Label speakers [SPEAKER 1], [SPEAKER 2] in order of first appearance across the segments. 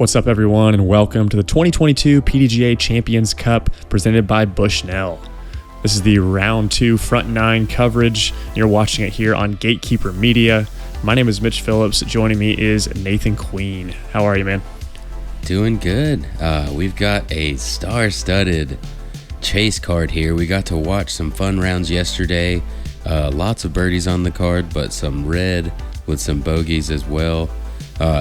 [SPEAKER 1] What's up, everyone, and welcome to the 2022 PDGA Champions Cup presented by Bushnell. This is the round 2 front 9 coverage. You're watching it here on Gatekeeper Media. My name is Mitch Phillips. Joining me is Nathan Queen. How are you, man?
[SPEAKER 2] Doing good. We've got a star-studded chase card here. We got to watch some fun rounds yesterday. Lots of birdies on the card, but some red with some bogeys as well.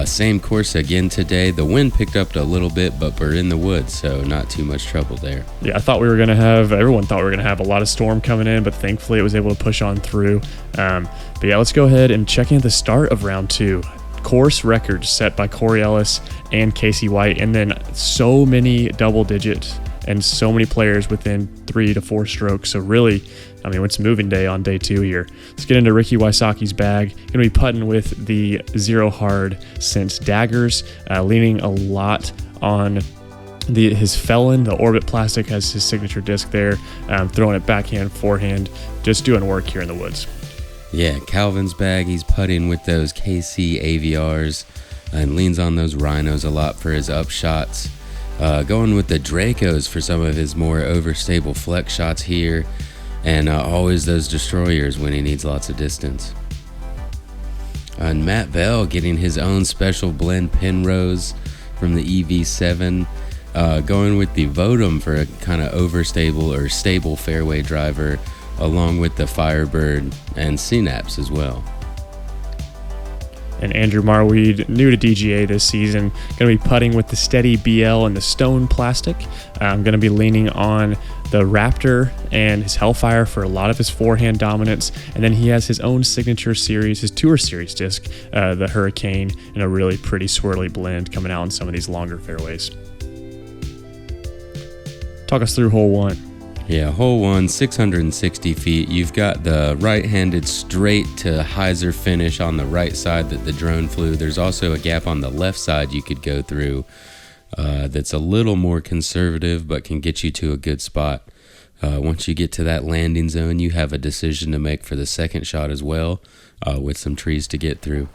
[SPEAKER 2] Same course again today. The wind picked up a little bit, but we're in the woods, so not too much trouble there.
[SPEAKER 1] Yeah, everyone thought we were going to have a lot of storm coming in, but thankfully it was able to push on through. But yeah, let's go ahead and check in at the start of round 2. Course records set by Corey Ellis and Casey White, and then so many double digits and so many players within 3 to 4 strokes. So really, it's moving day on day 2 here. Let's get into Ricky Wysocki's bag. Going to be putting with the Zero Hard Sense daggers, leaning a lot on his Felon. The Orbit Plastic has his signature disc there, throwing it backhand, forehand, just doing work here in the woods.
[SPEAKER 2] Yeah, Calvin's bag, he's putting with those KC AVRs and leans on those Rhinos a lot for his up shots. Going with the Dracos for some of his more overstable flex shots here. And always those destroyers when he needs lots of distance. And Matt Bell getting his own special blend Penrose from the EV7. Going with the Votum for a kind of overstable or stable fairway driver, along with the Firebird and Synapse as well.
[SPEAKER 1] And Andrew Marwede, new to DGA this season, going to be putting with the Steady BL and the Stone Plastic. I'm going to be leaning on the Raptor and his Hellfire for a lot of his forehand dominance. And then he has his own signature series, his Tour Series disc, the Hurricane, and a really pretty swirly blend coming out in some of these longer fairways. Talk us through hole 1.
[SPEAKER 2] Yeah, hole 1, 660 feet. You've got the right-handed straight to hyzer finish on the right side that the drone flew. There's also a gap on the left side you could go through that's a little more conservative but can get you to a good spot. Once you get to that landing zone, you have a decision to make for the second shot as well, with some trees to get through.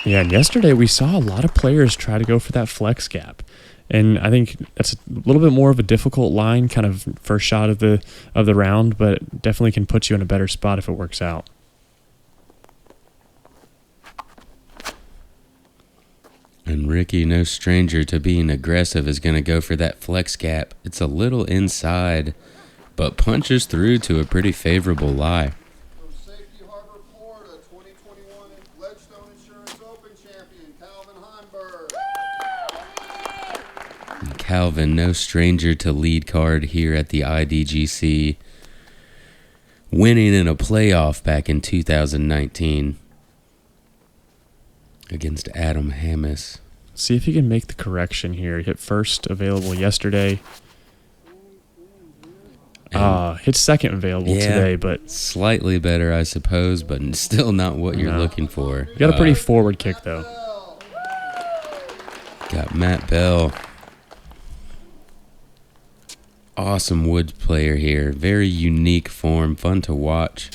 [SPEAKER 1] Yeah, and yesterday we saw a lot of players try to go for that flex gap. And I think that's a little bit more of a difficult line, kind of first shot of the round, but definitely can put you in a better spot if it works out.
[SPEAKER 2] And Ricky, no stranger to being aggressive, is going to go for that flex gap. It's a little inside, but punches through to a pretty favorable lie. Calvin, no stranger to lead card here at the IDGC, winning in a playoff back in 2019 against Adam Hammis.
[SPEAKER 1] See if he can make the correction here. Hit first available yesterday. Hit second available today, but
[SPEAKER 2] slightly better, I suppose, but still not what you're looking for.
[SPEAKER 1] You got a pretty forward kick, though.
[SPEAKER 2] Got Matt Bell. Awesome woods player here. Very unique form. Fun to watch.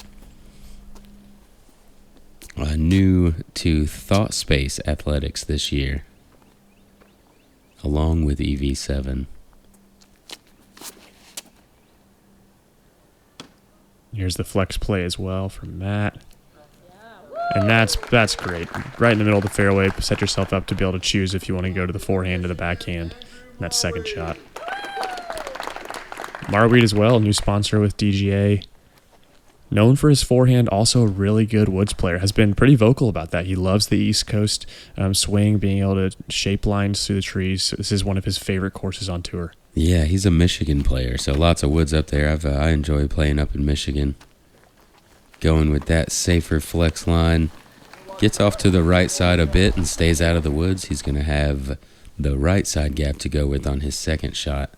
[SPEAKER 2] New to Thought Space Athletics this year, along with EV7.
[SPEAKER 1] Here's the flex play as well from Matt. And that's great. Right in the middle of the fairway. Set yourself up to be able to choose if you want to go to the forehand or the backhand in that second shot. Marwede as well, new sponsor with DGA. Known for his forehand, also a really good woods player. Has been pretty vocal about that. He loves the East Coast swing, being able to shape lines through the trees. This is one of his favorite courses on tour.
[SPEAKER 2] Yeah, he's a Michigan player, so lots of woods up there. I enjoy playing up in Michigan. Going with that safer flex line. Gets off to the right side a bit and stays out of the woods. He's going to have the right side gap to go with on his second shot.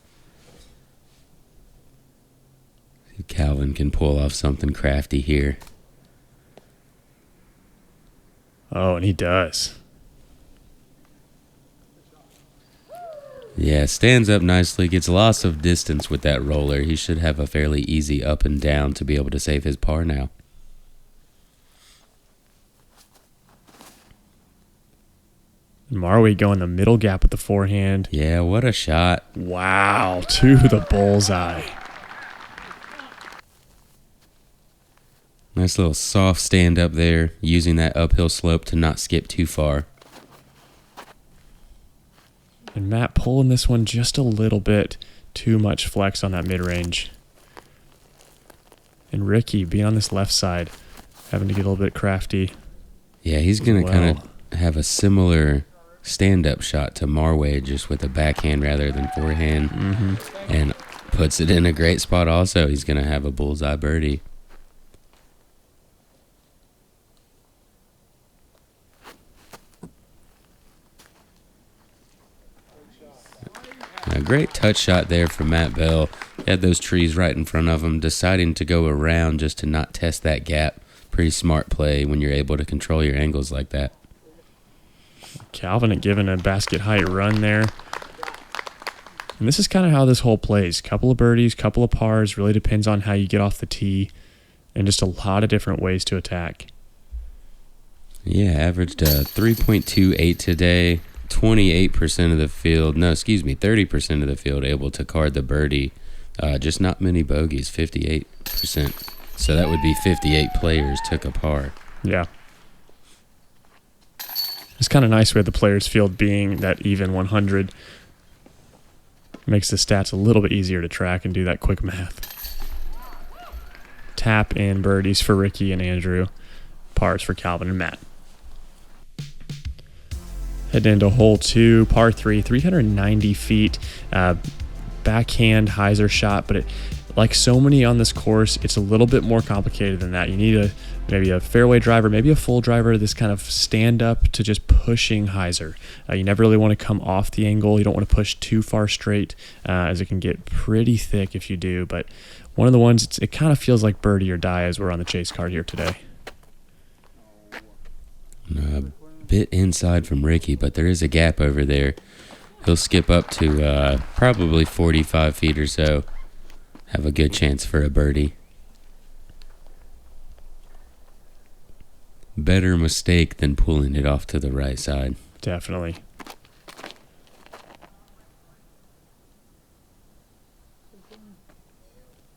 [SPEAKER 2] Calvin can pull off something crafty here.
[SPEAKER 1] Oh, and he does.
[SPEAKER 2] Yeah, stands up nicely, gets lots of distance with that roller. He should have a fairly easy up and down to be able to save his par now.
[SPEAKER 1] Marwede going the middle gap with the forehand.
[SPEAKER 2] Yeah, what a shot.
[SPEAKER 1] Wow, to the bullseye.
[SPEAKER 2] Nice little soft stand up there, using that uphill slope to not skip too far.
[SPEAKER 1] And Matt pulling this one just a little bit too much flex on that mid-range. And Ricky being on this left side, having to get a little bit crafty.
[SPEAKER 2] Yeah, he's going to kind of have a similar stand-up shot to Marwede, just with a backhand rather than forehand.
[SPEAKER 1] Mm-hmm.
[SPEAKER 2] And puts it in a great spot also. He's going to have a bullseye birdie. A great touch shot there from Matt Bell. He had those trees right in front of him, deciding to go around just to not test that gap. Pretty smart play when you're able to control your angles like that.
[SPEAKER 1] Calvin had given a basket height run there. And this is kind of how this hole plays. Couple of birdies, couple of pars. Really depends on how you get off the tee. And just a lot of different ways to attack.
[SPEAKER 2] Yeah, averaged 3.28 today. 28% of the field, 30% of the field able to card the birdie. Just not many bogeys, 58%. So that would be 58 players took a par.
[SPEAKER 1] Yeah. It's kind of nice with the players' field being that even 100. Makes the stats a little bit easier to track and do that quick math. Tap in birdies for Ricky and Andrew. Pars for Calvin and Matt. Heading into hole 2, par 3, 390 feet. Backhand hyzer shot, but like so many on this course, it's a little bit more complicated than that. You need maybe a fairway driver, maybe a full driver, this kind of stand up to just pushing hyzer. You never really want to come off the angle. You don't want to push too far straight, as it can get pretty thick if you do. But one of the ones, it kind of feels like birdie or die as we're on the chase card here today.
[SPEAKER 2] Bit inside from Ricky, but there is a gap over there. He'll skip up to probably 45 feet or so. Have a good chance for a birdie. Better mistake than pulling it off to the right side.
[SPEAKER 1] Definitely.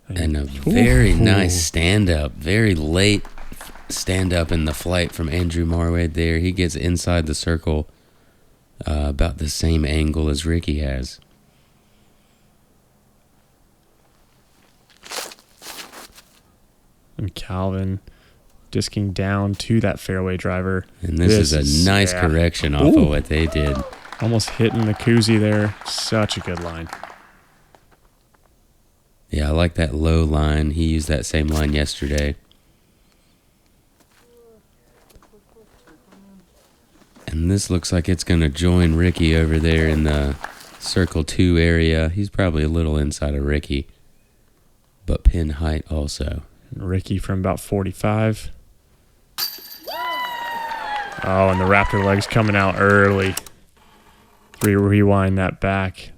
[SPEAKER 2] And a very nice stand-up, very late stand-up in the flight from Andrew Marwede there. He gets inside the circle about the same angle as Ricky has.
[SPEAKER 1] And Calvin disking down to that fairway driver.
[SPEAKER 2] And this is a nice correction off of what they did.
[SPEAKER 1] Almost hitting the koozie there. Such a good line.
[SPEAKER 2] Yeah, I like that low line. He used that same line yesterday. And this looks like it's going to join Ricky over there in the circle 2 area. He's probably a little inside of Ricky, but pin height also.
[SPEAKER 1] Ricky from about 45. Oh, and the Raptor legs coming out early. Rewind that back.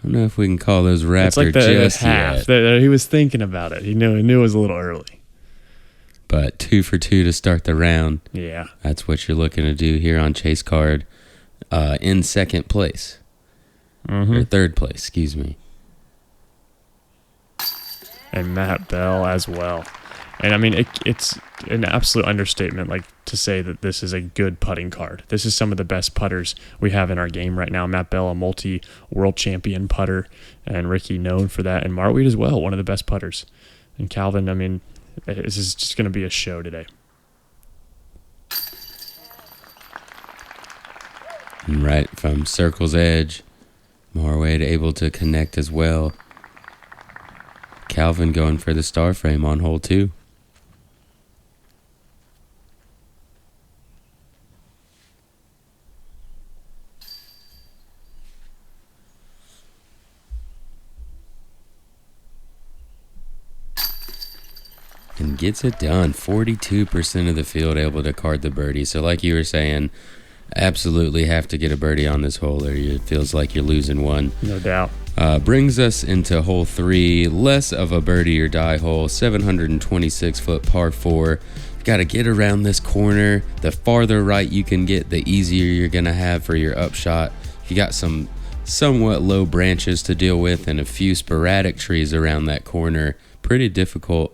[SPEAKER 2] I don't know if we can call those Raptor
[SPEAKER 1] it's like
[SPEAKER 2] just
[SPEAKER 1] half.
[SPEAKER 2] yet.
[SPEAKER 1] He was thinking about it. He knew it was a little early.
[SPEAKER 2] But 2 for 2 to start the round.
[SPEAKER 1] Yeah.
[SPEAKER 2] That's what you're looking to do here on Chase Card in second place. Or third place, excuse me.
[SPEAKER 1] And Matt Bell as well. And I mean, it's an absolute understatement, like, to say that this is a good putting card. This is some of the best putters we have in our game right now. Matt Bell, a multi-world champion putter, and Ricky known for that, and Marwede as well, one of the best putters. And Calvin, I mean, this is just going to be a show today.
[SPEAKER 2] And right from circle's edge, Marwede able to connect as well. Calvin going for the star frame on hole 2. And gets it done. 42% of the field able to card the birdie. So like you were saying, Absolutely have to get a birdie on this hole, or it feels like you're losing one.
[SPEAKER 1] No doubt.
[SPEAKER 2] Brings us into hole 3, less of a birdie or die hole, 726-foot par 4. Got to get around this corner. The farther right you can get, the easier you're going to have for your upshot. You got some somewhat low branches to deal with and a few sporadic trees around that corner. Pretty difficult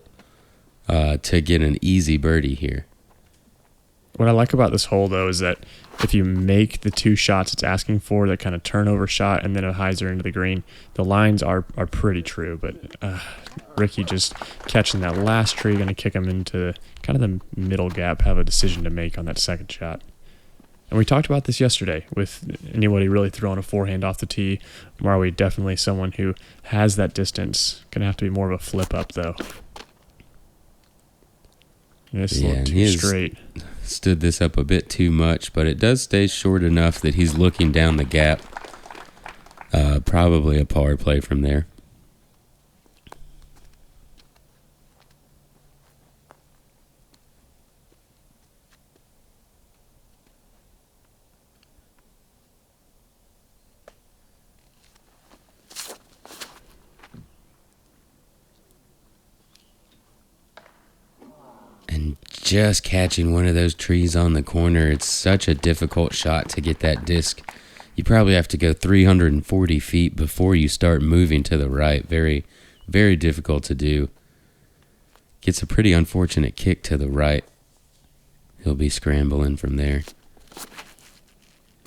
[SPEAKER 2] to get an easy birdie here.
[SPEAKER 1] What I like about this hole, though, is that if you make the 2 shots it's asking for, that kind of turnover shot and then a hyzer into the green, the lines are pretty true. But Ricky just catching that last tree, going to kick him into kind of the middle gap, have a decision to make on that second shot. And we talked about this yesterday with anybody really throwing a forehand off the tee. Marwede definitely someone who has that distance. Going to have to be more of a flip up, though. It's a little too straight.
[SPEAKER 2] Stood this up a bit too much, but it does stay short enough that he's looking down the gap. Probably a par play from there. And just catching one of those trees on the corner, it's such a difficult shot to get that disc. You probably have to go 340 feet before you start moving to the right. Very, very difficult to do. Gets a pretty unfortunate kick to the right. He'll be scrambling from there.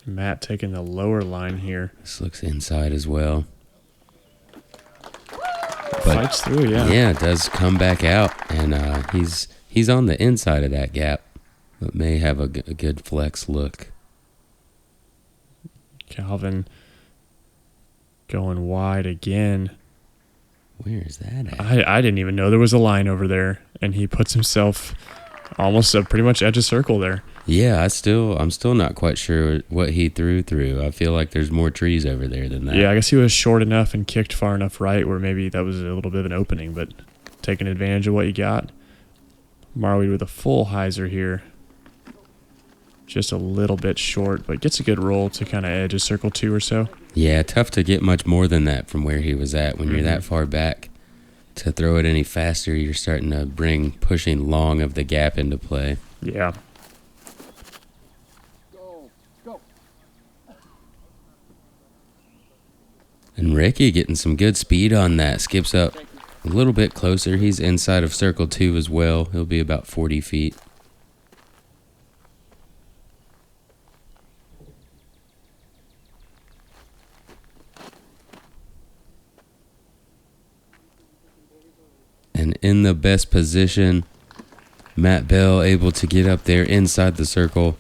[SPEAKER 1] Matt taking the lower line here.
[SPEAKER 2] This looks inside as well.
[SPEAKER 1] Fights through, yeah.
[SPEAKER 2] Yeah, it does come back out, and he's on the inside of that gap, but may have a good flex look.
[SPEAKER 1] Calvin going wide again.
[SPEAKER 2] Where is that at?
[SPEAKER 1] I didn't even know there was a line over there, and he puts himself almost pretty much edge of circle there.
[SPEAKER 2] Yeah, I'm still not quite sure what he threw. I feel like there's more trees over there than that.
[SPEAKER 1] Yeah, I guess he was short enough and kicked far enough right where maybe that was a little bit of an opening, but taking advantage of what you got. Marwede with a full hyzer here. Just a little bit short, but gets a good roll to kind of edge of circle 2 or so.
[SPEAKER 2] Yeah, tough to get much more than that from where he was at when you're that far back. To throw it any faster, you're starting to bring pushing long of the gap into play.
[SPEAKER 1] Yeah.
[SPEAKER 2] And Ricky getting some good speed on that. Skips up a little bit closer. He's inside of circle 2 as well. He'll be about 40 feet. And in the best position, Matt Bell able to get up there inside the circle.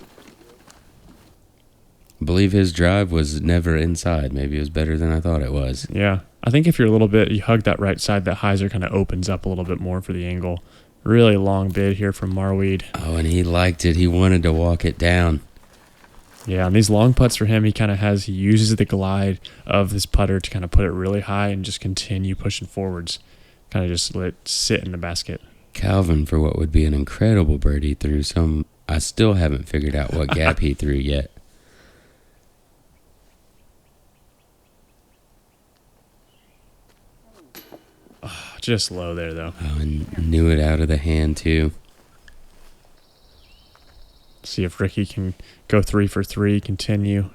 [SPEAKER 2] I believe his drive was never inside. Maybe it was better than I thought it was.
[SPEAKER 1] Yeah. I think if you're a little bit, you hug that right side, that hyzer kind of opens up a little bit more for the angle. Really long bid here from Marwede.
[SPEAKER 2] Oh, and he liked it. He wanted to walk it down.
[SPEAKER 1] Yeah, and these long putts for him, he uses the glide of his putter to kind of put it really high and just continue pushing forwards. Kind of just let it sit in the basket.
[SPEAKER 2] Calvin, for what would be an incredible birdie, threw some. I still haven't figured out what gap he threw yet.
[SPEAKER 1] Oh, just low there, though.
[SPEAKER 2] Oh, and knew it out of the hand, too.
[SPEAKER 1] See if Ricky can go 3 for 3, continue.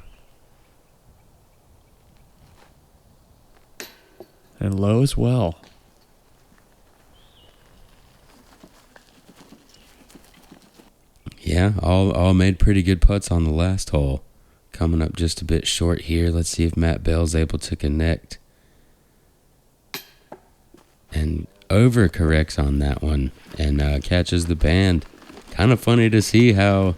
[SPEAKER 1] And low as well.
[SPEAKER 2] Yeah, all made pretty good putts on the last hole. Coming up just a bit short here. Let's see if Matt Bell's able to connect. And overcorrects on that one and catches the band. Kind of funny to see how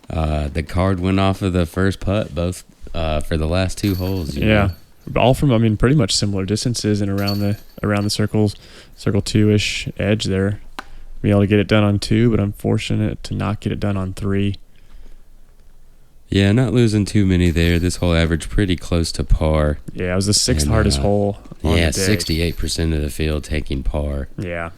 [SPEAKER 2] the card went off of the first putt, both for the last 2 holes.
[SPEAKER 1] Yeah, all from pretty much similar distances and around the circle 2-ish edge there. Be able to get it done on 2, but unfortunate to not get it done on 3.
[SPEAKER 2] Yeah, not losing too many there. This hole averaged pretty close to par.
[SPEAKER 1] Yeah, it was the 6th hardest hole on the day.
[SPEAKER 2] 68% of the field taking par.
[SPEAKER 1] Yeah.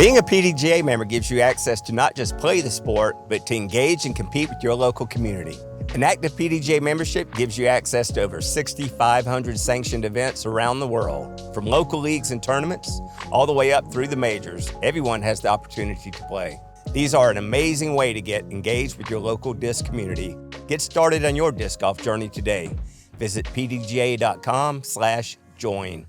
[SPEAKER 3] Being a PDGA member gives you access to not just play the sport, but to engage and compete with your local community. An active PDGA membership gives you access to over 6,500 sanctioned events around the world. From local leagues and tournaments, all the way up through the majors, everyone has the opportunity to play. These are an amazing way to get engaged with your local disc community. Get started on your disc golf journey today. Visit pdga.com/join.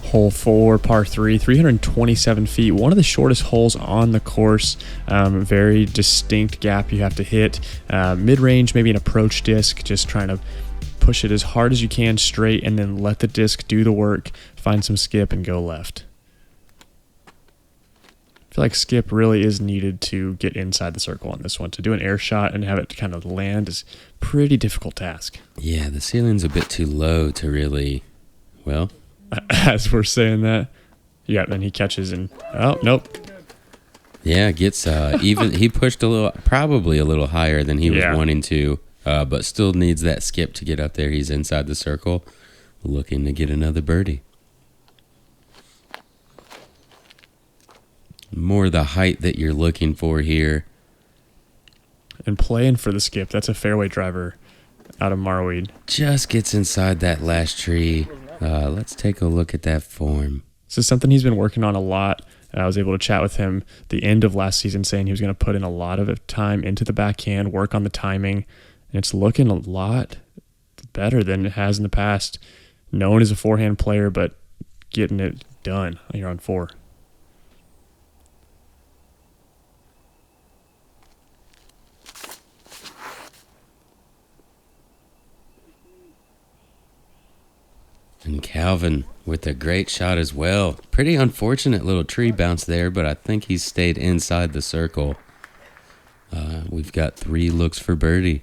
[SPEAKER 1] Hole 4, par 3, 327 feet, one of the shortest holes on the course. Very distinct gap you have to hit. Mid-range, maybe an approach disc, just trying to push it as hard as you can straight and then let the disc do the work, find some skip and go left. I feel like skip really is needed to get inside the circle on this one. To do an air shot and have it kind of land is a pretty difficult task.
[SPEAKER 2] Yeah, the ceiling's a bit too low to really, well...
[SPEAKER 1] As we're saying that, yeah, then he catches and oh nope.
[SPEAKER 2] Yeah, gets even. He pushed probably a little higher than he was wanting to, but still needs that skip to get up there. He's inside the circle, looking to get another birdie. More the height that you're looking for here,
[SPEAKER 1] and playing for the skip. That's a fairway driver out of Marwede.
[SPEAKER 2] Just gets inside that last tree. Let's take a look at that form.
[SPEAKER 1] This is something he's been working on a lot. I was able to chat with him the end of last season saying he was going to put in a lot of time into the backhand, work on the timing, and it's looking a lot better than it has in the past. Known as a forehand player, but getting it done here on 4.
[SPEAKER 2] And Calvin with a great shot as well. Pretty unfortunate little tree bounce there, but I think he stayed inside the circle. We've got 3 looks for birdie.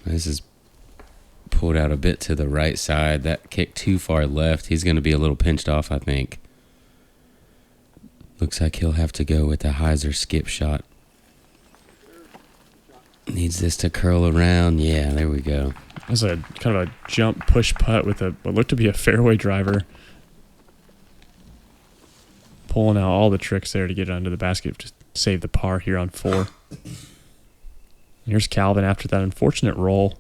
[SPEAKER 2] This is pulled out a bit to the right side. That kick too far left. He's going to be a little pinched off, I think. Looks like he'll have to go with a hyzer skip shot. Needs this to curl around. Yeah, there we go.
[SPEAKER 1] That's a kind of a jump push putt with what looked to be a fairway driver. Pulling out all the tricks there to get it under the basket to save the par here on 4. Here's Calvin after that unfortunate roll,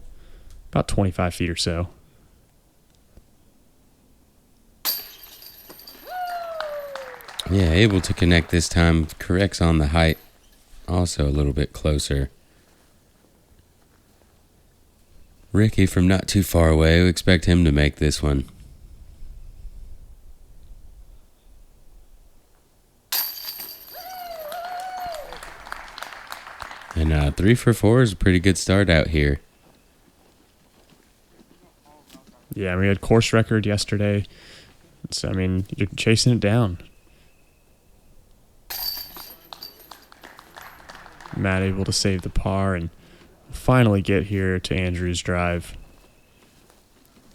[SPEAKER 1] about 25 feet or so.
[SPEAKER 2] Yeah, able to connect this time. Corrects on the height. Also a little bit closer. Ricky from not too far away. We expect him to make this one. And 3 for 4 is a pretty good start out here.
[SPEAKER 1] Yeah, we had course record yesterday. So, I mean, you're chasing it down. Matt able to save the par and finally get here to Andrew's drive.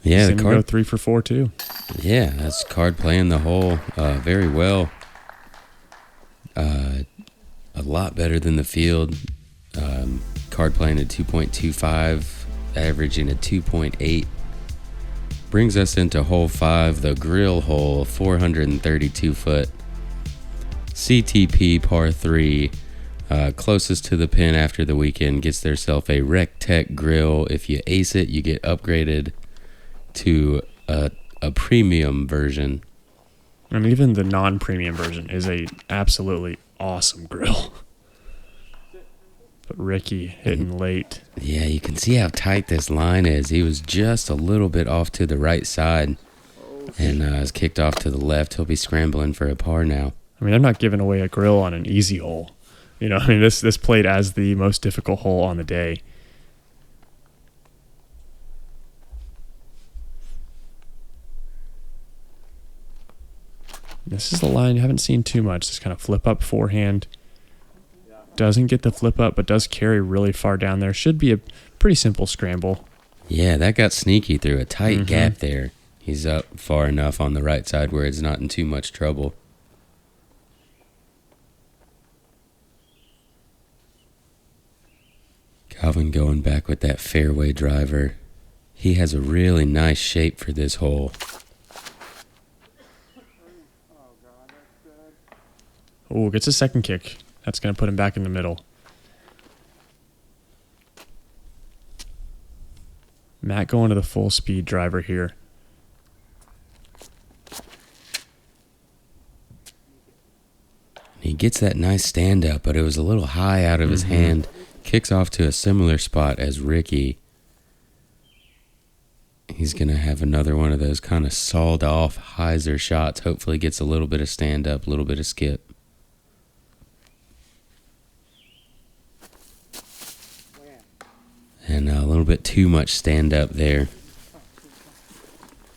[SPEAKER 2] Yeah,
[SPEAKER 1] the card go 3 for 4 too.
[SPEAKER 2] Yeah, that's card playing the hole very well. A lot better than the field. Card playing at 2.25, averaging at 2.8. Brings us into hole 5, the grill hole, 432 foot. CTP par 3. Closest to the pin after the weekend gets theirself a Rec Tech grill. If you ace it, you get upgraded to a premium version.
[SPEAKER 1] And even the non-premium version is a absolutely awesome grill. But Ricky hitting late.
[SPEAKER 2] Yeah, you can see how tight this line is. He was just a little bit off to the right side and is kicked off to the left. He'll be scrambling for a par now.
[SPEAKER 1] I mean, I'm not giving away a grill on an easy hole. You know, I mean, this played as the most difficult hole on the day. This is the line you haven't seen too much. This kind of flip up forehand. Doesn't get the flip up, but does carry really far down there. Should be a pretty simple scramble.
[SPEAKER 2] Yeah, that got sneaky through a tight gap there. He's up far enough on the right side where it's not in too much trouble. Calvin going back with that fairway driver. He has a really nice shape for this hole.
[SPEAKER 1] Oh, gets a second kick. That's going to put him back in the middle. Matt going to the full speed driver here.
[SPEAKER 2] He gets that nice stand up, but it was a little high out of his hand. Kicks off to a similar spot as Ricky. He's going to have another one of those kind of sawed off hyzer shots. Hopefully gets a little bit of stand up, a little bit of skip. And a little bit too much stand up there.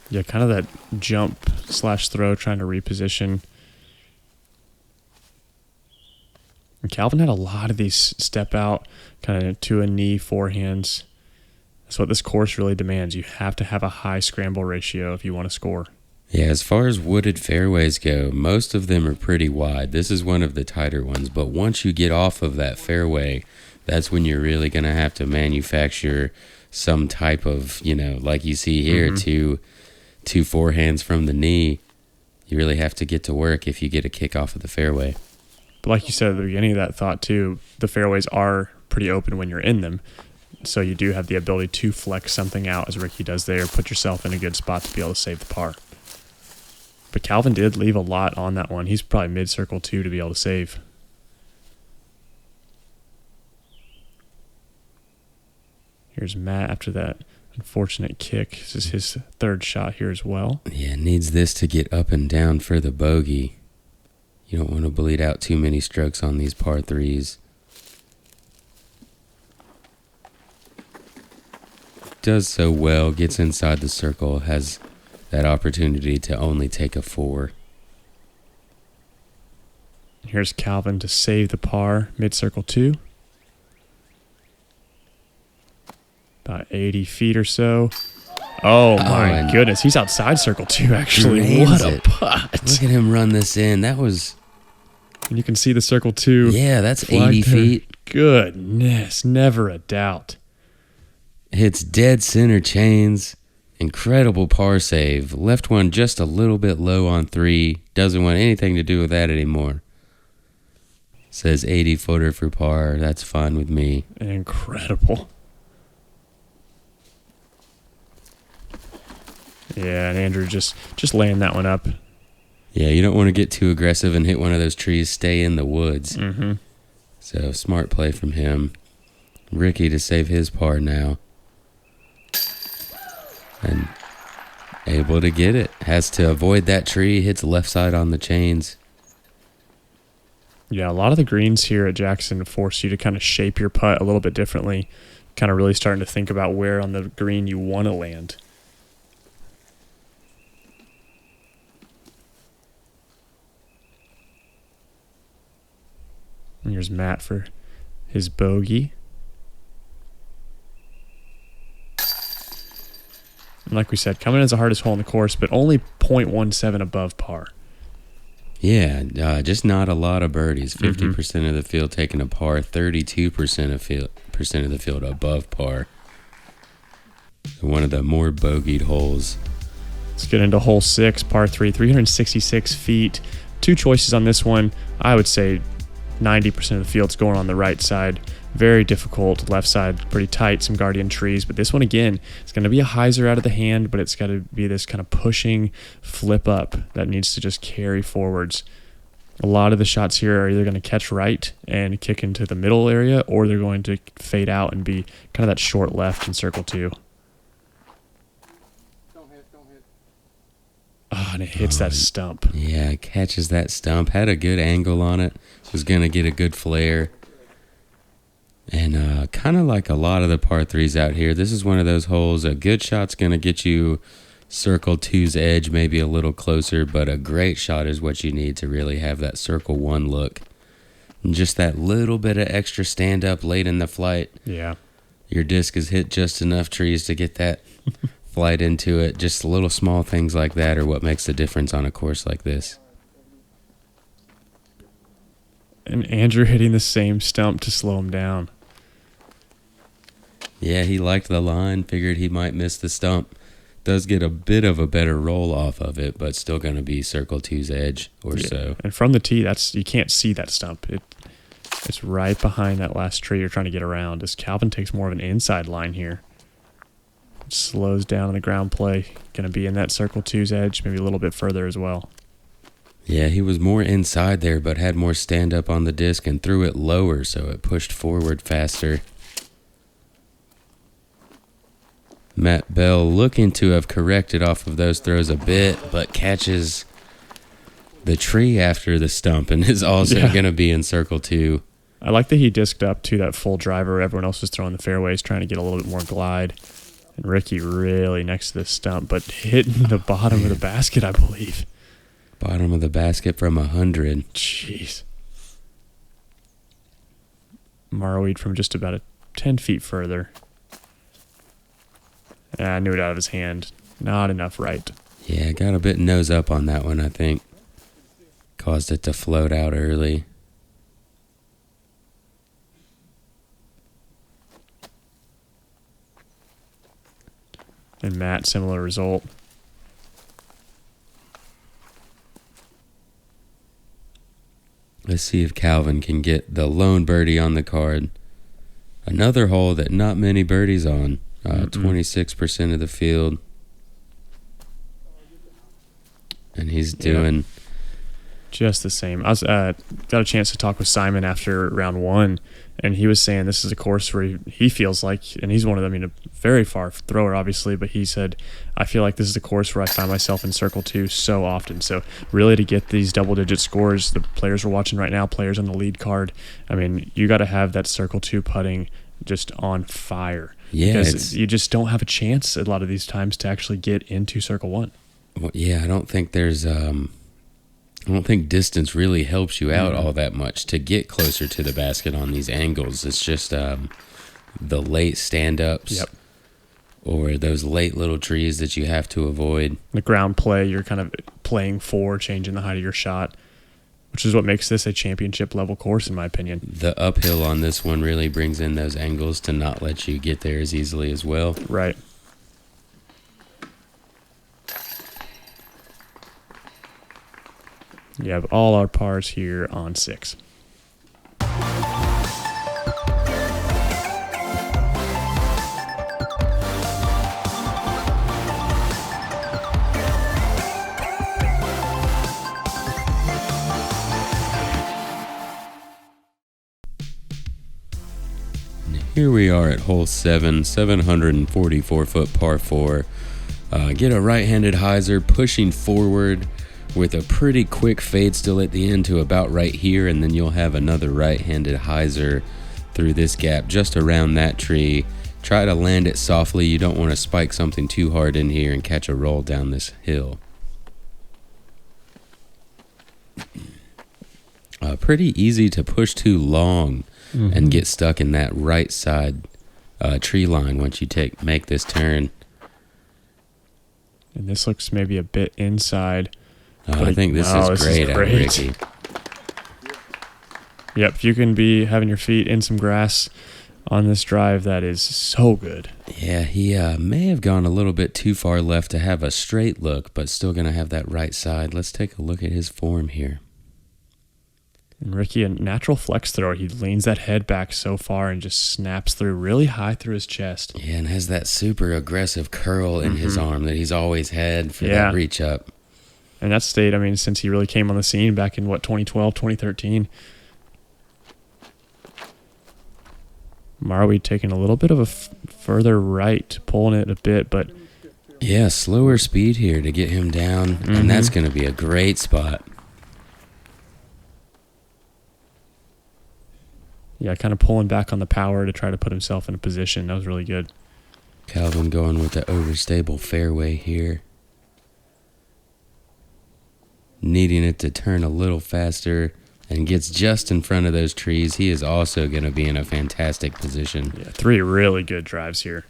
[SPEAKER 1] Yeah, kind of that jump / throw, trying to reposition. And Calvin had a lot of these step out, kind of to a knee forehands. That's what this course really demands. You have to have a high scramble ratio if you want to score.
[SPEAKER 2] Yeah, as far as wooded fairways go, most of them are pretty wide. This is one of the tighter ones, but once you get off of that fairway, that's when you're really going to have to manufacture some type of, like you see here, two forehands from the knee. You really have to get to work if you get a kick off of the fairway.
[SPEAKER 1] But like you said at the beginning of that thought too, the fairways are pretty open when you're in them. So you do have the ability to flex something out, as Ricky does there, put yourself in a good spot to be able to save the par. But Calvin did leave a lot on that one. He's probably mid-circle too to be able to save. Here's Matt after that unfortunate kick. This is his third shot here as well.
[SPEAKER 2] Yeah, needs this to get up and down for the bogey. You don't want to bleed out too many strokes on these par threes. Does so well, gets inside the circle, has that opportunity to only take a 4.
[SPEAKER 1] Here's Calvin to save the par, mid-circle 2. About 80 feet or so. Oh my goodness, he's outside circle 2 actually. What a putt.
[SPEAKER 2] Look at him run this in. That was...
[SPEAKER 1] And you can see the circle 2.
[SPEAKER 2] Yeah, that's 80 feet.
[SPEAKER 1] Goodness, never a doubt.
[SPEAKER 2] Hits dead center chains. Incredible par save. Left one just a little bit low on 3. Doesn't want anything to do with that anymore. Says 80-footer for par. That's fine with me.
[SPEAKER 1] Incredible. Yeah, and Andrew just laying that one up.
[SPEAKER 2] Yeah, you don't want to get too aggressive and hit one of those trees. Stay in the woods.
[SPEAKER 1] Mm-hmm.
[SPEAKER 2] So, smart play from him. Ricky to save his par now. And able to get it. Has to avoid that tree. Hits left side on the chains.
[SPEAKER 1] Yeah, a lot of the greens here at Jackson force you to kind of shape your putt a little bit differently. Kind of really starting to think about where on the green you want to land. And here's Matt for his bogey. And like we said, coming in as the hardest hole in the course, but only 0.17 above par.
[SPEAKER 2] Yeah, just not a lot of birdies. 50% of the field taking a par, 32% of the field above par. One of the more bogeyed holes.
[SPEAKER 1] Let's get into hole 6, par 3, 366 feet. 2 choices on this one. I would say 90% of the field's going on the right side. Very difficult. Left side, pretty tight, some guardian trees. But this one, again, it's going to be a hyzer out of the hand, but it's got to be this kind of pushing flip up that needs to just carry forwards. A lot of the shots here are either going to catch right and kick into the middle area, or they're going to fade out and be kind of that short left in circle 2.
[SPEAKER 4] Don't hit.
[SPEAKER 1] Oh, and it hits that stump.
[SPEAKER 2] Yeah, catches that stump. Had a good angle on it. Was going to get a good flare. And kind of like a lot of the par 3s out here, this is one of those holes. A good shot's going to get you circle 2's edge, maybe a little closer, but a great shot is what you need to really have that circle 1 look. And just that little bit of extra stand up late in the flight.
[SPEAKER 1] Yeah.
[SPEAKER 2] Your disc has hit just enough trees to get that flight into it. Just little small things like that are what makes the difference on a course like this.
[SPEAKER 1] And Andrew hitting the same stump to slow him down.
[SPEAKER 2] Yeah, he liked the line, figured he might miss the stump. Does get a bit of a better roll off of it, but still going to be circle two's edge or so.
[SPEAKER 1] And from the tee, you can't see that stump. It's right behind that last tree you're trying to get around. As Calvin takes more of an inside line here. Slows down on the ground play. Going to be in that circle two's edge, maybe a little bit further as well.
[SPEAKER 2] Yeah, he was more inside there, but had more stand up on the disc and threw it lower, so it pushed forward faster. Matt Bell looking to have corrected off of those throws a bit, but catches the tree after the stump and is also going to be in circle two.
[SPEAKER 1] I like that he disked up to that full driver. Everyone else was throwing the fairways, trying to get a little bit more glide. And Ricky really next to the stump, but hitting the bottom of the basket, I believe.
[SPEAKER 2] Bottom of the basket from 100.
[SPEAKER 1] Jeez. Marwede from just about 10 feet further. I knew it out of his hand. Not enough right.
[SPEAKER 2] Yeah, got a bit nose up on that one, I think. Caused it to float out early.
[SPEAKER 1] And Matt, similar result.
[SPEAKER 2] Let's see if Calvin can get the lone birdie on the card. Another hole that not many birdies on. 26% of the field. And he's doing...
[SPEAKER 1] just the same. I was got a chance to talk with Simon after round one, and he was saying this is a course where he feels like, and he's one of them, a very far thrower, obviously, but he said, I feel like this is a course where I find myself in circle two so often. So really to get these double-digit scores, the players we're watching right now, players on the lead card, you got to have that circle two putting just on fire.
[SPEAKER 2] Yeah,
[SPEAKER 1] because you just don't have a chance a lot of these times to actually get into circle one.
[SPEAKER 2] Well, yeah, I don't think there's... I don't think distance really helps you out all that much to get closer to the basket on these angles. It's just the late stand-ups or those late little trees that you have to avoid.
[SPEAKER 1] The ground play, you're kind of playing for, changing the height of your shot, which is what makes this a championship-level course, in my opinion.
[SPEAKER 2] The uphill on this one really brings in those angles to not let you get there as easily as well.
[SPEAKER 1] Right. You have all our pars here on 6.
[SPEAKER 2] Here we are at hole 7, 744-foot par 4. Get a right-handed hyzer pushing forward with a pretty quick fade still at the end to about right here, and then you'll have another right-handed hyzer through this gap just around that tree. Try to land it softly. You don't want to spike something too hard in here and catch a roll down this hill. Pretty easy to push too long and get stuck in that right side tree line once you make this turn.
[SPEAKER 1] And this looks maybe a bit inside.
[SPEAKER 2] I think this is great out of Ricky.
[SPEAKER 1] Yep, if you can be having your feet in some grass on this drive, that is so good.
[SPEAKER 2] Yeah, he may have gone a little bit too far left to have a straight look, but still going to have that right side. Let's take a look at his form here.
[SPEAKER 1] And Ricky, a natural flex thrower. He leans that head back so far and just snaps through really high through his chest.
[SPEAKER 2] Yeah, and has that super aggressive curl in his arm that he's always had for that reach up.
[SPEAKER 1] And that stayed, since he really came on the scene back in, 2012, 2013. Marwede taking a little bit of a further right, pulling it a bit, but...
[SPEAKER 2] Yeah, slower speed here to get him down, and that's going to be a great spot.
[SPEAKER 1] Yeah, kind of pulling back on the power to try to put himself in a position. That was really good.
[SPEAKER 2] Calvin going with the overstable fairway here. Needing it to turn a little faster and gets just in front of those trees. He is also going to be in a fantastic position.
[SPEAKER 1] Yeah, 3 really good drives here.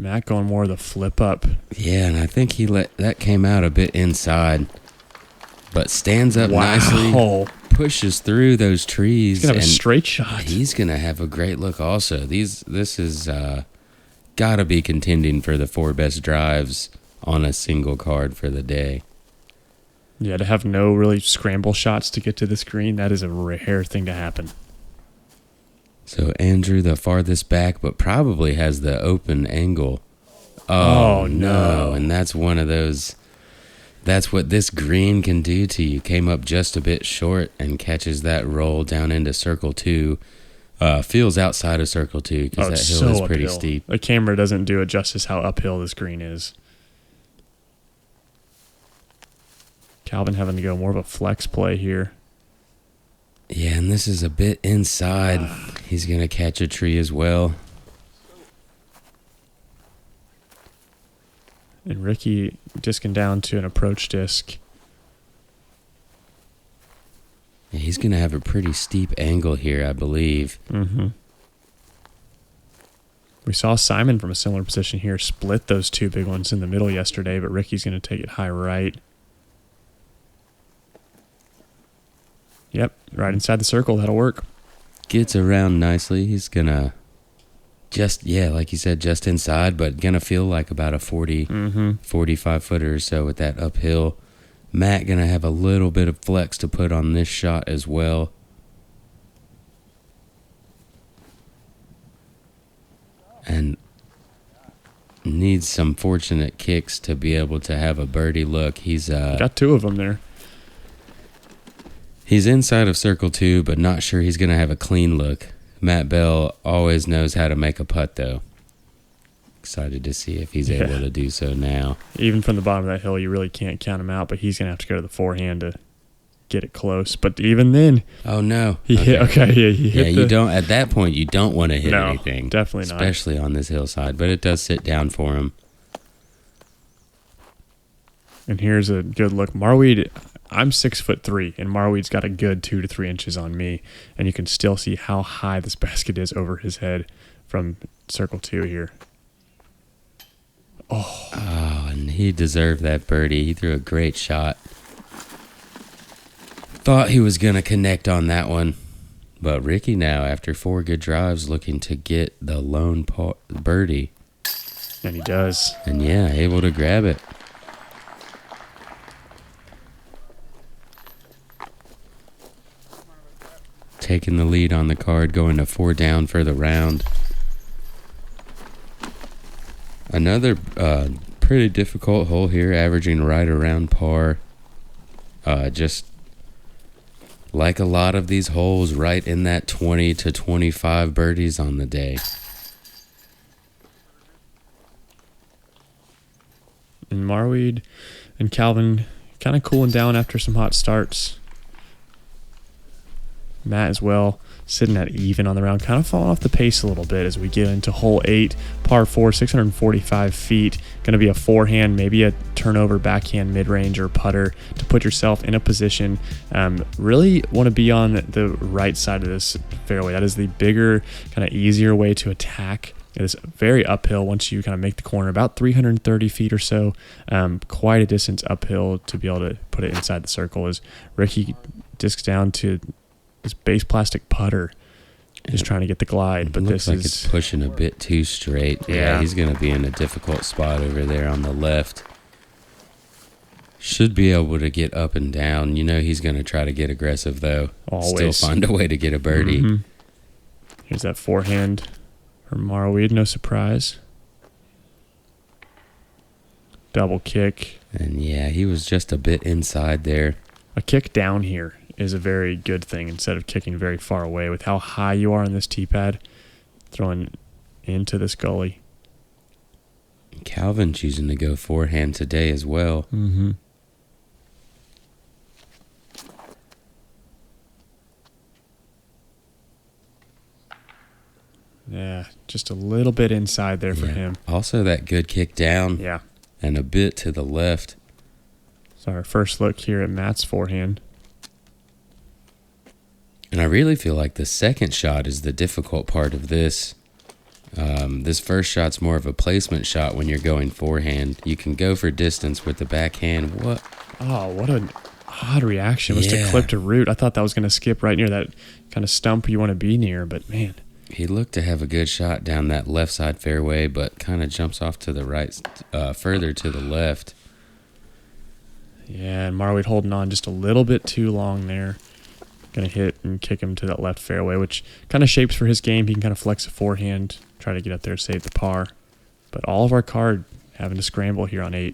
[SPEAKER 1] Matt going more of the flip up.
[SPEAKER 2] Yeah, and I think that came out a bit inside, but stands up nicely, pushes through those trees.
[SPEAKER 1] He's gonna have a straight shot.
[SPEAKER 2] He's gonna have a great look. Also, this is gotta be contending for the 4 best drives on a single card for the day.
[SPEAKER 1] Yeah, to have no really scramble shots to get to this green, that is a rare thing to happen.
[SPEAKER 2] So Andrew, the farthest back, but probably has the open angle. Oh no. And that's one of those, that's what this green can do to you. Came up just a bit short and catches that roll down into circle 2. Feels outside of circle 2 because that hill is pretty steep.
[SPEAKER 1] The camera doesn't do it justice how uphill this green is. Calvin having to go more of a flex play here.
[SPEAKER 2] Yeah, and this is a bit inside. He's going to catch a tree as well.
[SPEAKER 1] And Ricky discing down to an approach disc.
[SPEAKER 2] Yeah, he's going to have a pretty steep angle here, I believe.
[SPEAKER 1] Mm-hmm. We saw Simon from a similar position here split those 2 big ones in the middle yesterday, but Ricky's going to take it high right. Yep, right inside the circle. That'll work.
[SPEAKER 2] Gets around nicely. He's going to like you said, just inside, but going to feel like about a 45 footer or so with that uphill. Matt going to have a little bit of flex to put on this shot as well. And needs some fortunate kicks to be able to have a birdie look. He's
[SPEAKER 1] got 2 of them there.
[SPEAKER 2] He's inside of circle 2, but not sure he's going to have a clean look. Matt Bell always knows how to make a putt, though. Excited to see if he's able to do so now.
[SPEAKER 1] Even from the bottom of that hill, you really can't count him out, but he's going to have to go to the forehand to get it close. But even then...
[SPEAKER 2] Oh, no.
[SPEAKER 1] He hit
[SPEAKER 2] you don't... At that point, you don't want to hit anything.
[SPEAKER 1] Definitely not.
[SPEAKER 2] Especially on this hillside, but it does sit down for him.
[SPEAKER 1] And here's a good look. Marwede... I'm 6'3", and Marwede's got a good 2 to 3 inches on me, and you can still see how high this basket is over his head from circle 2 here.
[SPEAKER 2] Oh, and he deserved that birdie. He threw a great shot. Thought he was going to connect on that one, but Ricky now, after 4 good drives, looking to get the lone birdie.
[SPEAKER 1] And he does.
[SPEAKER 2] And yeah, able to grab it. Taking the lead on the card, going to 4 down for the round. Another pretty difficult hole here, averaging right around par. Just like a lot of these holes, right in that 20 to 25 birdies on the day.
[SPEAKER 1] And Marwede and Calvin kind of cooling down after some hot starts. Matt as well, sitting at even on the round, kind of falling off the pace a little bit as we get into hole 8, par 4, 645 feet. Going to be a forehand, maybe a turnover backhand mid-range or putter to put yourself in a position. Really want to be on the right side of this fairway. That is the bigger, kind of easier way to attack. It is very uphill once you kind of make the corner, about 330 feet or so. Quite a distance uphill to be able to put it inside the circle as Ricky discs down to this base plastic putter, just trying to get the glide. But
[SPEAKER 2] looks like it's pushing a bit too straight. Yeah, he's going to be in a difficult spot over there on the left. Should be able to get up and down. You know he's going to try to get aggressive, though.
[SPEAKER 1] Always.
[SPEAKER 2] Still find a way to get a birdie.
[SPEAKER 1] Mm-hmm. Here's that forehand from Marwede, no surprise. Double kick.
[SPEAKER 2] And yeah, he was just a bit inside there.
[SPEAKER 1] A kick down here is a very good thing instead of kicking very far away. With how high you are on this tee pad, throwing into this gully.
[SPEAKER 2] Calvin choosing to go forehand today as well.
[SPEAKER 1] Mm-hmm. Yeah, just a little bit inside there for him.
[SPEAKER 2] Also that good kick down.
[SPEAKER 1] Yeah.
[SPEAKER 2] And a bit to the left.
[SPEAKER 1] So our first look here at Matt's forehand.
[SPEAKER 2] And I really feel like the second shot is the difficult part of this. This first shot's more of a placement shot when you're going forehand. You can go for distance with the backhand. What?
[SPEAKER 1] Oh, what an odd reaction. Must have clipped a root. I thought that was going to skip right near that kind of stump you want to be near, but man.
[SPEAKER 2] He looked to have a good shot down that left side fairway, but kind of jumps off to the right, further to the left.
[SPEAKER 1] Yeah, and Marwede holding on just a little bit too long there. Going to hit and kick him to that left fairway, which kind of shapes for his game. He can kind of flex a forehand, try to get up there, save the par. But all of our card having to scramble here on 8.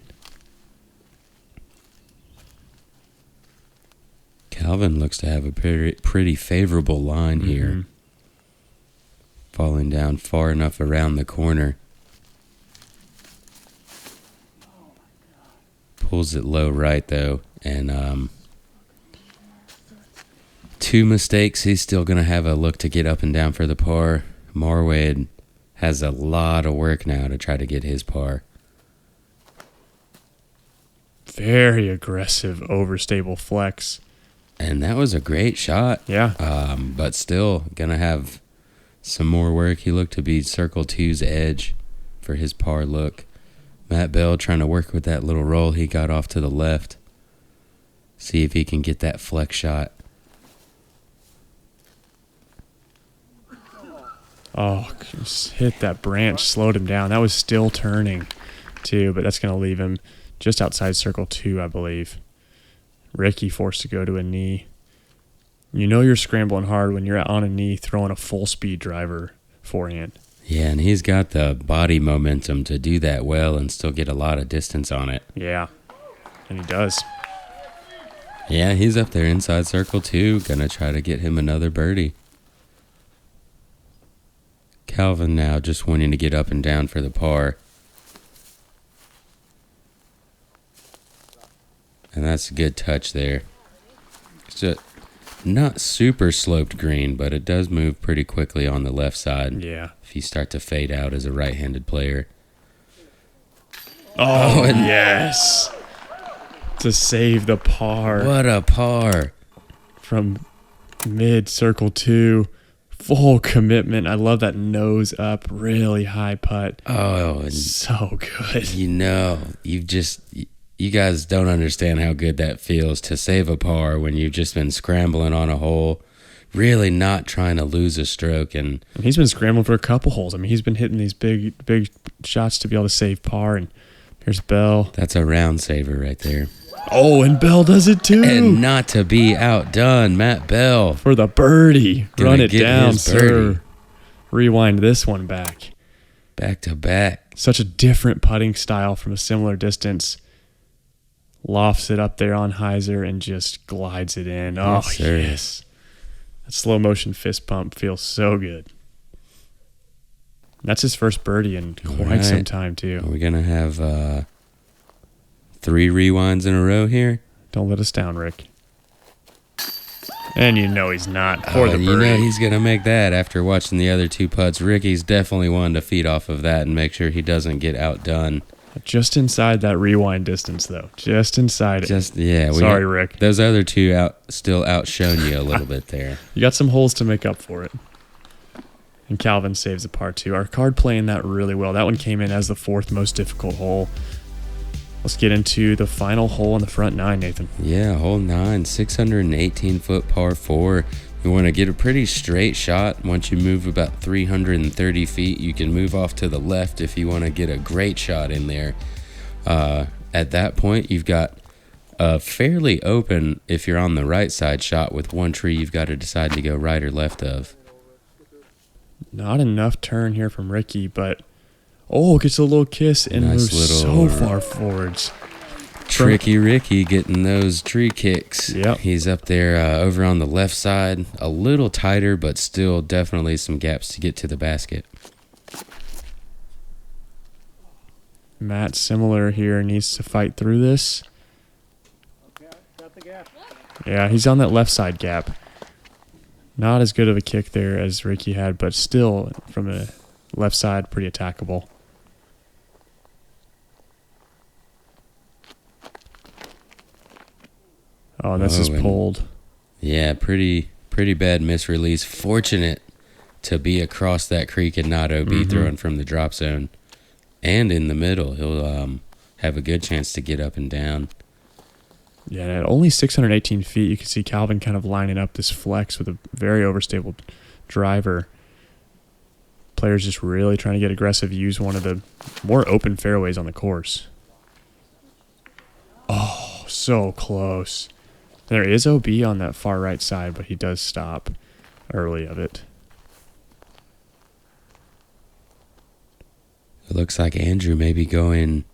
[SPEAKER 2] Calvin looks to have a pretty favorable line here. Falling down far enough around the corner. Pulls it low right, though. And 2 mistakes. He's still going to have a look to get up and down for the par. Marwede has a lot of work now to try to get his par.
[SPEAKER 1] Very aggressive, overstable flex.
[SPEAKER 2] And that was a great shot.
[SPEAKER 1] Yeah.
[SPEAKER 2] But still going to have some more work. He looked to be circle 2's edge for his par look. Matt Bell trying to work with that little roll he got off to the left. See if he can get that flex shot.
[SPEAKER 1] Oh, just hit that branch, slowed him down. That was still turning, too, but that's going to leave him just outside circle 2, I believe. Ricky forced to go to a knee. You know you're scrambling hard when you're on a knee throwing a full-speed driver forehand.
[SPEAKER 2] Yeah, and he's got the body momentum to do that well and still get a lot of distance on it.
[SPEAKER 1] Yeah, and he does.
[SPEAKER 2] Yeah, he's up there inside circle 2. Gonna try to get him another birdie. Calvin now just wanting to get up and down for the par. And that's a good touch there. It's just not super sloped green, but it does move pretty quickly on the left side.
[SPEAKER 1] Yeah.
[SPEAKER 2] If you start to fade out as a right-handed player.
[SPEAKER 1] Oh, and yes. To save the par.
[SPEAKER 2] What a par.
[SPEAKER 1] From mid circle 2. Full commitment. I love that nose up, really high putt.
[SPEAKER 2] Oh, and
[SPEAKER 1] so good.
[SPEAKER 2] You know, you guys don't understand how good that feels to save a par when you've just been scrambling on a hole, really not trying to lose a stroke. And
[SPEAKER 1] he's been scrambling for a couple holes. I mean, he's been hitting these big shots to be able to save par. And here's Bell.
[SPEAKER 2] That's a round saver right there.
[SPEAKER 1] Oh, and Bell does it too.
[SPEAKER 2] And not to be outdone, Matt Bell.
[SPEAKER 1] For the birdie. Run it down,
[SPEAKER 2] birdie.
[SPEAKER 1] sir. Rewind this one back.
[SPEAKER 2] Back to back.
[SPEAKER 1] Such a different putting style from a similar distance. Lofts it up there on hyzer and just glides it in. Oh, yes. That slow motion fist pump feels so good. That's his first birdie in quite some time, too.
[SPEAKER 2] Are we going to have 3 rewinds in a row here?
[SPEAKER 1] Don't let us down, Rick. And you know he's not for the birdie.
[SPEAKER 2] You know he's going to make that after watching the other 2 putts. Ricky's definitely one to feed off of that and make sure he doesn't get outdone.
[SPEAKER 1] Just inside that rewind distance, though. Just inside it.
[SPEAKER 2] Yeah.
[SPEAKER 1] Sorry, Rick.
[SPEAKER 2] Those other 2 still outshone you a little bit there.
[SPEAKER 1] You got some holes to make up for it. And Calvin saves a par 2. Our card playing that really well. That one came in as the 4th most difficult hole. Let's get into the final hole on the front 9, Nathan.
[SPEAKER 2] Yeah, hole 9, 618-foot par 4. You want to get a pretty straight shot. Once you move about 330 feet, you can move off to the left if you want to get a great shot in there. At that point, you've got a fairly open, if you're on the right side, shot with one tree you've got to decide to go right or left of.
[SPEAKER 1] Not enough turn here from Ricky, but... Oh, gets a little kiss and
[SPEAKER 2] Nice
[SPEAKER 1] moves so far forwards.
[SPEAKER 2] Tricky Ricky getting those tree kicks.
[SPEAKER 1] Yep.
[SPEAKER 2] He's up there over on the left side, a little tighter, but still definitely some gaps to get to the basket.
[SPEAKER 1] Matt, similar here, needs to fight through this. Yeah, he's on that left side gap. Not as good of a kick there as Ricky had, but still from the left side, pretty attackable. Oh, and that's just pulled.
[SPEAKER 2] Yeah, pretty bad misrelease. Fortunate to be across that creek and not OB throwing from the drop zone. And in the middle, he'll have a good chance to get up and down.
[SPEAKER 1] Yeah, and at only 618 feet, you can see Calvin kind of lining up this flex with a very overstable driver. Players just really trying to get aggressive, use one of the more open fairways on the course. Oh, so close. There is OB on that far right side, but he does stop early of it.
[SPEAKER 2] It looks like Andrew may be going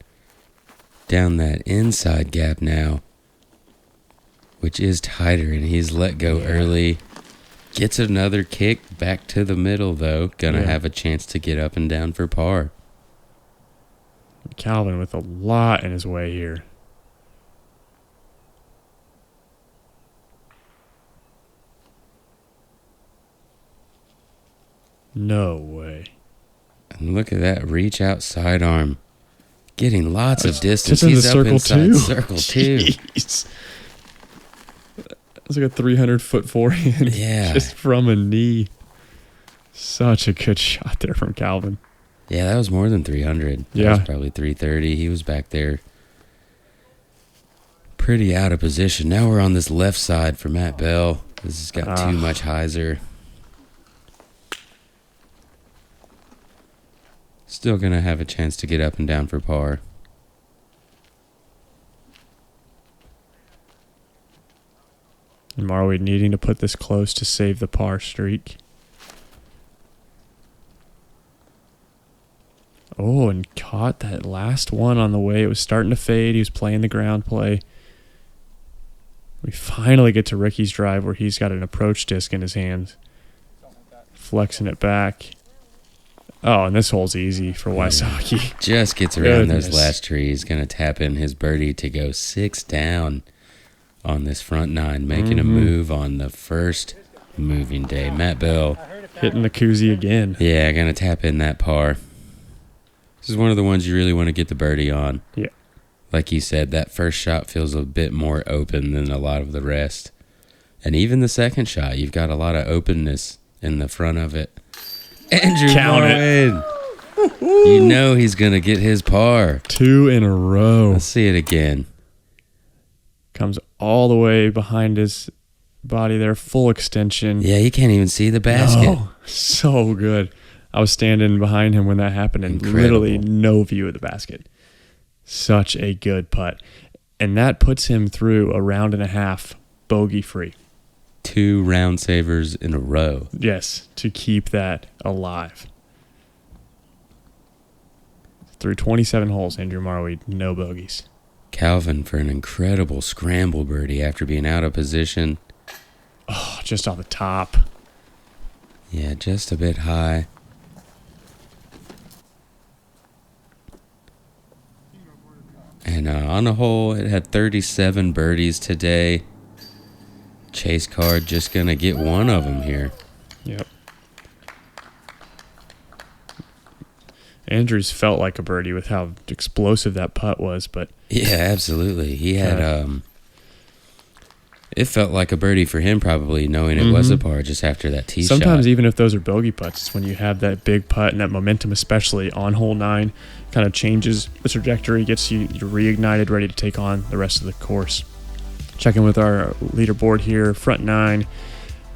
[SPEAKER 2] down that inside gap now, which is tighter, and he's let go early. Gets another kick back to the middle, though. Gonna have a chance to get up and down for par.
[SPEAKER 1] Calvin with a lot in his way here. No way.
[SPEAKER 2] And look at that reach out sidearm. Getting lots of distance.
[SPEAKER 1] Just in the
[SPEAKER 2] He's up
[SPEAKER 1] circle
[SPEAKER 2] inside
[SPEAKER 1] two.
[SPEAKER 2] circle two.
[SPEAKER 1] Jeez. That's like a 300-foot forehand.
[SPEAKER 2] Yeah.
[SPEAKER 1] Just from a knee. Such a good shot there from Calvin.
[SPEAKER 2] Yeah, that was more than 300. That was probably 330. He was back there pretty out of position. Now we're on this left side for Matt Bell. This has got too much hyzer. Still going to have a chance to get up and down for par.
[SPEAKER 1] And Marwede needing to put this close to save the par streak. Oh, and caught that last one on the way. It was starting to fade. He was playing the ground play. We finally get to Ricky's drive where he's got an approach disc in his hands. Flexing it back. Oh, and this hole's easy for Wysocki.
[SPEAKER 2] Just gets around those last trees. Going to tap in his birdie to go 6 down on this front 9, making a move on the first moving day. Matt Bell
[SPEAKER 1] hitting the koozie again.
[SPEAKER 2] Yeah, going to tap in that par. This is one of the ones you really want to get the birdie on.
[SPEAKER 1] Yeah.
[SPEAKER 2] Like you said, that first shot feels a bit more open than a lot of the rest. And even the second shot, you've got a lot of openness in the front of it. Andrew Marwede. You know he's going to get his par.
[SPEAKER 1] 2 in a row.
[SPEAKER 2] Let's see it again.
[SPEAKER 1] Comes all the way behind his body there, full extension.
[SPEAKER 2] Yeah, you can't even see the basket.
[SPEAKER 1] Oh, so good. I was standing behind him when that happened and literally no view of the basket. Such a good putt. And that puts him through a round and a half bogey-free.
[SPEAKER 2] 2 round savers in a row.
[SPEAKER 1] Yes, to keep that alive. Through 27 holes, Andrew Marwede, no bogeys.
[SPEAKER 2] Calvin for an incredible scramble birdie after being out of position.
[SPEAKER 1] Oh, just off the top.
[SPEAKER 2] Yeah, just a bit high. And on a whole, it had 37 birdies today. Chase card just going to get one of them here.
[SPEAKER 1] Yep. Andrews felt like a birdie with how explosive that putt was, but
[SPEAKER 2] yeah, absolutely. He had it felt like a birdie for him probably, knowing it was a par just after that tee shot.
[SPEAKER 1] Sometimes even if those are bogey putts, it's when you have that big putt and that momentum, especially on hole 9, kind of changes the trajectory, gets you reignited, ready to take on the rest of the course. Checking with our leaderboard here, front 9.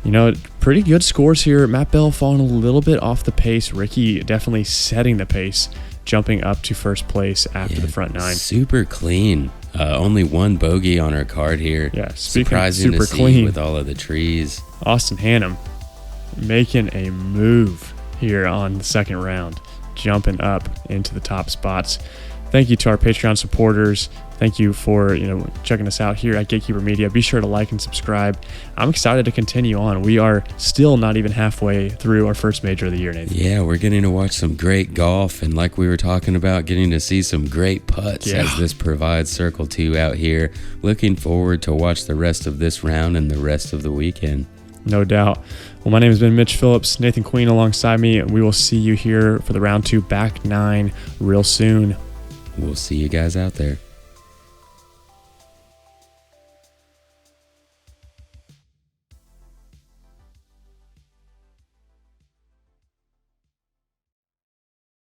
[SPEAKER 1] You know, pretty good scores here. Matt Bell falling a little bit off the pace. Ricky definitely setting the pace, jumping up to first place after the front 9.
[SPEAKER 2] Super clean. Only 1 bogey on our card here.
[SPEAKER 1] Yeah,
[SPEAKER 2] surprising
[SPEAKER 1] super
[SPEAKER 2] to see
[SPEAKER 1] clean
[SPEAKER 2] with all of the trees.
[SPEAKER 1] Austin Hannum making a move here on the second round, jumping up into the top spots. Thank you to our Patreon supporters. Thank you for checking us out here at Gatekeeper Media. Be sure to like and subscribe. I'm excited to continue on. We are still not even halfway through our first major of the year, Nathan.
[SPEAKER 2] Yeah, we're getting to watch some great golf, and like we were talking about, getting to see some great putts as this provides Circle 2 out here. Looking forward to watch the rest of this round and the rest of the weekend.
[SPEAKER 1] No doubt. Well, my name has been Mitch Phillips, Nathan Queen alongside me, and we will see you here for the round 2 back 9 real soon.
[SPEAKER 2] We'll see you guys out there.